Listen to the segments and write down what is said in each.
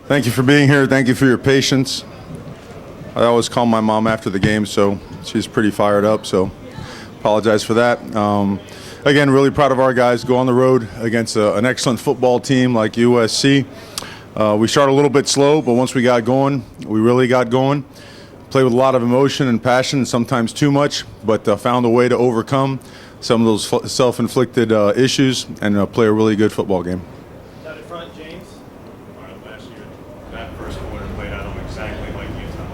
Thank you for being here. Thank you for your patience. I always call my mom after the game, so she's pretty fired up, so apologize for that. Again, really proud of our guys. Go on the road against an excellent football team like USC. We started a little bit slow, but once we got going, we really got going. Played with a lot of emotion and passion, sometimes too much, but found a way to overcome some of those self-inflicted issues and play a really good football game. Down in front, James. All right, last year, that first quarter played out exactly like Utah.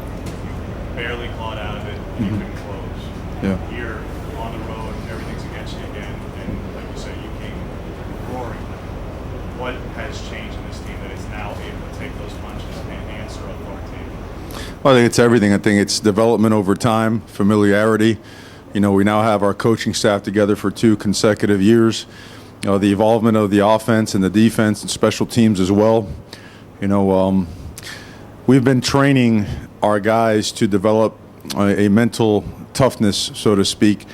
You barely clawed out of it, and you couldn't close. Yeah. Here, on the road, everything's against you again, and like you said, you came roaring. What has changed in this team that it's now able to take those punches and answer authoritatively? Well, I think it's everything. I think it's development over time, familiarity. You know, we now have our coaching staff together for 2 consecutive years. You know, the involvement of the offense and the defense and special teams as well. You know, we've been training our guys to develop a mental toughness, so to speak,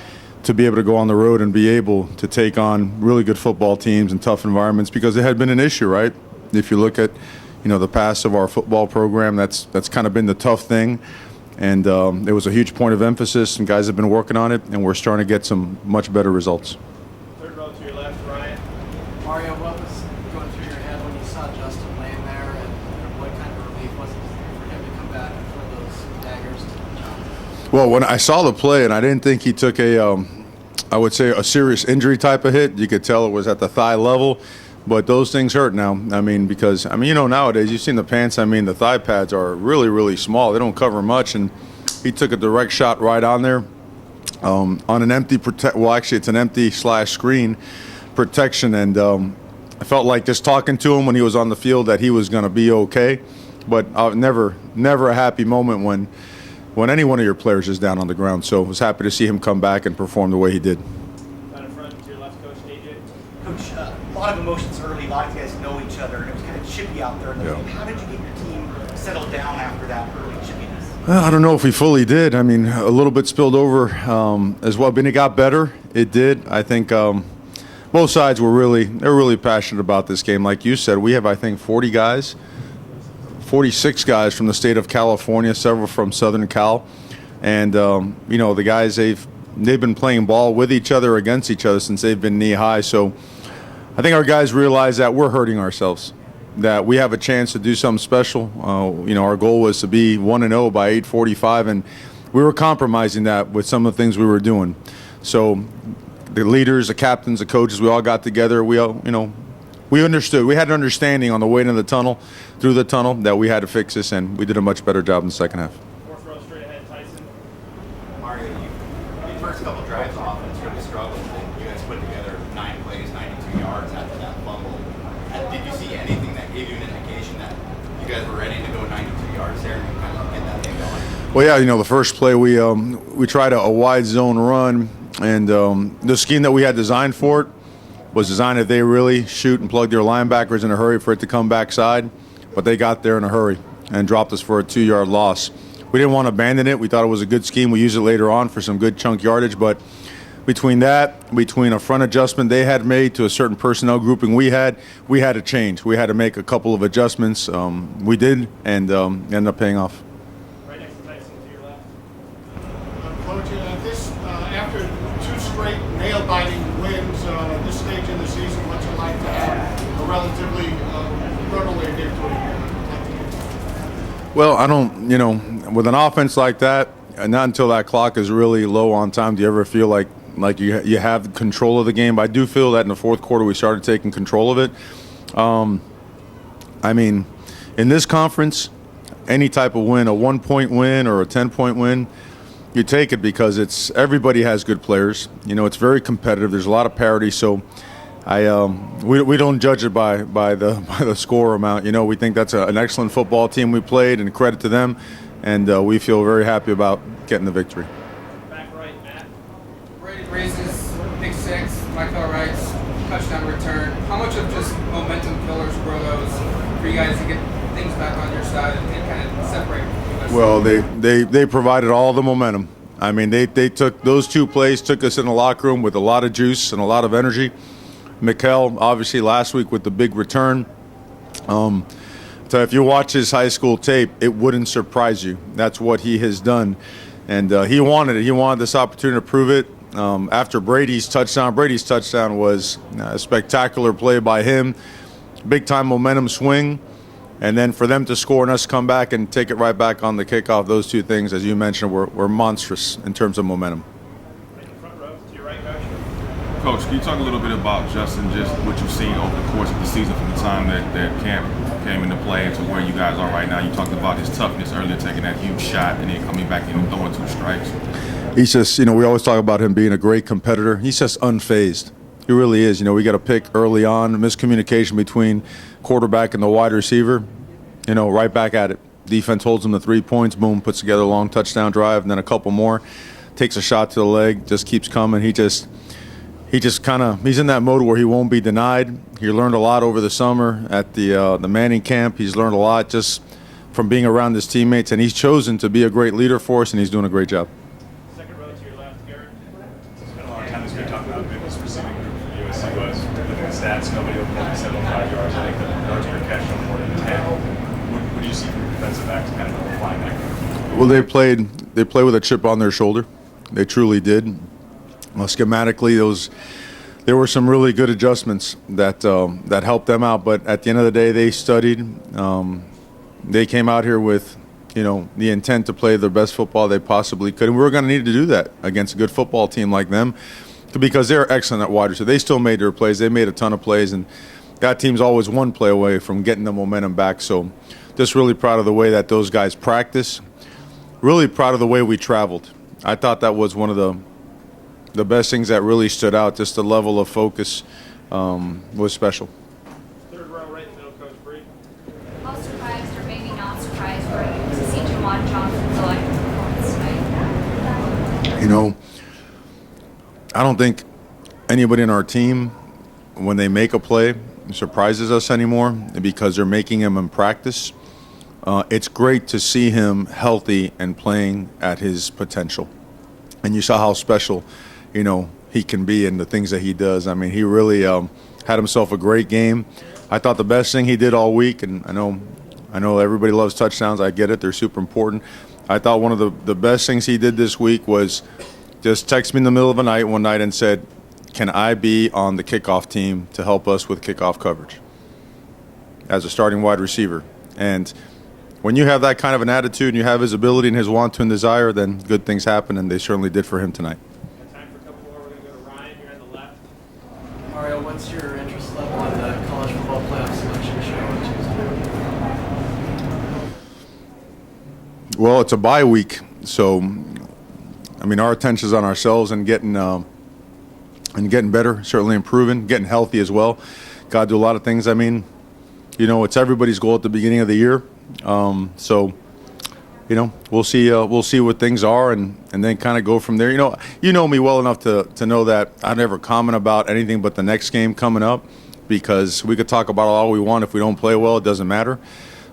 to be able to go on the road and be able to take on really good football teams and tough environments, because it had been an issue, right? If you look at, you know, the past of our football program, that's kind of been the tough thing. And it was a huge point of emphasis, and guys have been working on it, and we're starting to get some much better results. Third row to your left, Ryan. Mario, what was going through your head when you saw Justin laying there, and what kind of relief was it for him to come back and throw those daggers to the top? Well, when I saw the play, and I didn't think he took I would say a serious injury type of hit. You could tell it was at the thigh level. But those things hurt now. I mean, because, you know, nowadays you've seen the pants. I mean, the thigh pads are really, really small. They don't cover much. And he took a direct shot right on there on an empty well, actually, it's an empty/screen protection. And I felt like just talking to him when he was on the field that he was going to be okay. But never a happy moment when any one of your players is down on the ground. So I was happy to see him come back and perform the way he did. Down in front to your left, Coach AJ. Coach, a lot of emotions early. A lot of guys know each other, and it was kind of chippy out there in the game. How did you get your team settled down after that early chippiness? Well, I don't know if we fully did. I mean, a little bit spilled over as well. But it got better. It did. I think both sides they're really passionate about this game. Like you said, we have, I think, 46 guys from the state of California, several from Southern Cal, and you know, the guys they've been playing ball with each other, against each other since they've been knee high. So I think our guys realize that we're hurting ourselves, that we have a chance to do something special. You know, our goal was to be 1-0 by 8:45, and we were compromising that with some of the things we were doing. So the leaders, the captains, the coaches, we all got together. We all, you know, we understood. We had an understanding on the way into the tunnel, through the tunnel, that we had to fix this, and we did a much better job in the second half. Fourth row straight ahead, Tyson. Mario, your first couple drives of offense really struggled. You guys put together 9 plays, 92 yards after that fumble. Did you see anything that gave you an indication that you guys were ready to go 92 yards there and kind of get that thing going? Well, yeah, you know, the first play we tried a wide zone run, and the scheme that we had designed for it was designed that they really shoot and plug their linebackers in a hurry for it to come backside, but they got there in a hurry and dropped us for a 2-yard loss. We didn't want to abandon it. We thought it was a good scheme. We used it later on for some good chunk yardage, but between a front adjustment they had made to a certain personnel grouping we had to change. We had to make a couple of adjustments. We did, and ended up paying off. Right next to Tyson to your left. Coach, after 2 straight nail-biting wins, this stage in the season, what's it like to have a relatively runaway victory? Well, I don't, you know, with an offense like that, and not until that clock is really low on time do you ever feel like you have control of the game. But I do feel that in the fourth quarter we started taking control of it. I mean, in this conference, any type of win, a 1-point win or a 10-point win, you take it because everybody has good players. You know, it's very competitive. There's a lot of parity. So we don't judge it by the score amount. You know, we think that's an excellent football team we played, and credit to them. And we feel very happy about getting the victory. Back right, Matt. Rated races, pick 6, Michael Wright's touchdown return. How much of just momentum killers were those for you guys to get things back on your side and kind of separate? Well, they provided all the momentum. I mean, they took those 2 plays, took us in the locker room with a lot of juice and a lot of energy. Mikel, obviously, last week with the big return. if you watch his high school tape, it wouldn't surprise you. That's what he has done, and he wanted it. He wanted this opportunity to prove it. After Brady's touchdown was a spectacular play by him, big-time momentum swing, and then for them to score and us come back and take it right back on the kickoff, those two things, as you mentioned, were monstrous in terms of momentum. Coach, can you talk a little bit about Justin, just what you've seen over the course of the season from the time that camp came into play to where you guys are right now? You talked about his toughness earlier, taking that huge shot and then coming back in and throwing 2 strikes. He's just, we always talk about him being a great competitor. He's just unfazed. He really is. We got a pick early on, miscommunication between quarterback and the wide receiver, right back at it. Defense holds him to 3 points, boom, puts together a long touchdown drive, and then a couple more, takes a shot to the leg, just keeps coming. He's in that mode where he won't be denied. He learned a lot over the summer at the Manning camp. He's learned a lot just from being around his teammates, and he's chosen to be a great leader for us, and he's doing a great job. Second row to your left, Garrett. It's been a long time as we talk about this receiving group for the USC was. Looking at stats, nobody over 75 yards. I think the yards per catch no more than 10. What do you see from defensive backs kind of applying that group? Well, they played with a chip on their shoulder. They truly did. Schematically, there were some really good adjustments that helped them out. But at the end of the day, they studied. They came out here with, the intent to play the best football they possibly could, and we were going to need to do that against a good football team like them, because they're excellent at wide receiver. They still made their plays. They made a ton of plays, and that team's always one play away from getting the momentum back. So, just really proud of the way that those guys practice. Really proud of the way we traveled. I thought that was one of the best things that really stood out. Just the level of focus was special. Third row, right in the middle, Coach Bree. How surprised or maybe not surprised were you to see Jawan Johnson's electric performance tonight? I don't think anybody in our team, when they make a play, surprises us anymore because they're making him in practice. It's great to see him healthy and playing at his potential. And you saw how special, he can be and the things that he does. I mean, he really had himself a great game. I thought the best thing he did all week, and I know everybody loves touchdowns. I get it. They're super important. I thought one of the best things he did this week was just text me in the middle of the night one night and said, can I be on the kickoff team to help us with kickoff coverage as a starting wide receiver? And when you have that kind of an attitude and you have his ability and his want to and desire, then good things happen, and they certainly did for him tonight. Time for a couple more. We're going to go to Ryan here on the left. Mario, what's your interest level in the college football playoff selection show on Tuesday? Well, it's a bye week, so our attention's on ourselves and getting better, certainly improving, getting healthy as well. Got to do a lot of things. It's everybody's goal at the beginning of the year. So we'll see what things are and then kind of go from there. You know me well enough to know that I never comment about anything but the next game coming up, because we could talk about all we want. If we don't play well, it doesn't matter.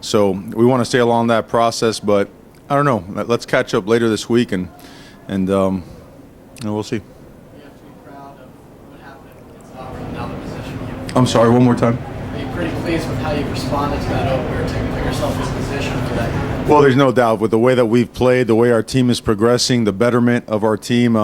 So we want to stay along that process, but I don't know. Let's catch up later this week and we'll see. You have to be proud of what happened against Auburn, now the position I'm sorry, one more time. Are you pretty pleased with how you responded to that opener to put yourself in position for that? Well, there's no doubt with the way that we've played, the way our team is progressing, the betterment of our team.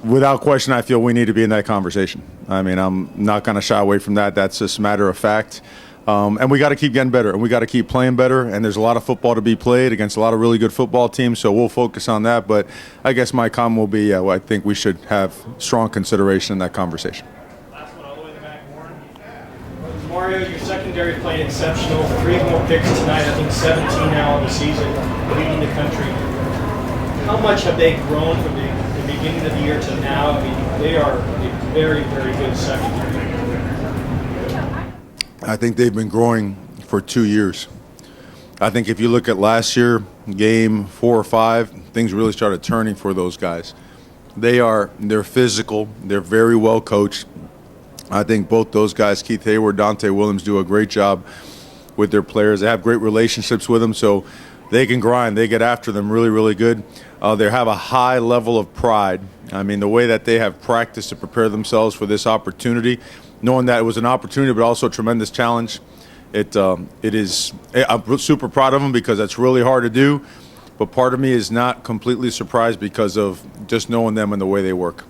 Without question, I feel we need to be in that conversation. I'm not going to shy away from that. That's just a matter of fact. And we got to keep getting better, and we got to keep playing better. And there's a lot of football to be played against a lot of really good football teams, so we'll focus on that. But I guess my comment will be, I think we should have strong consideration in that conversation. Last one all the way in the back, Warren. Mario, your secondary played exceptional. 3 more picks tonight, I think 17 now on the season, leading the country. How much have they grown from the beginning of the year to now? They are a very, very good secondary. I think they've been growing for 2 years. I think if you look at last year, game 4 or 5, things really started turning for those guys. They're physical. They're very well coached. I think both those guys, Keith Hayward, Dante Williams, do a great job with their players. They have great relationships with them, so they can grind. They get after them really, really good. They have a high level of pride. The way that they have practiced to prepare themselves for this opportunity, knowing that it was an opportunity but also a tremendous challenge, it is. I'm super proud of them because that's really hard to do. But part of me is not completely surprised because of just knowing them and the way they work.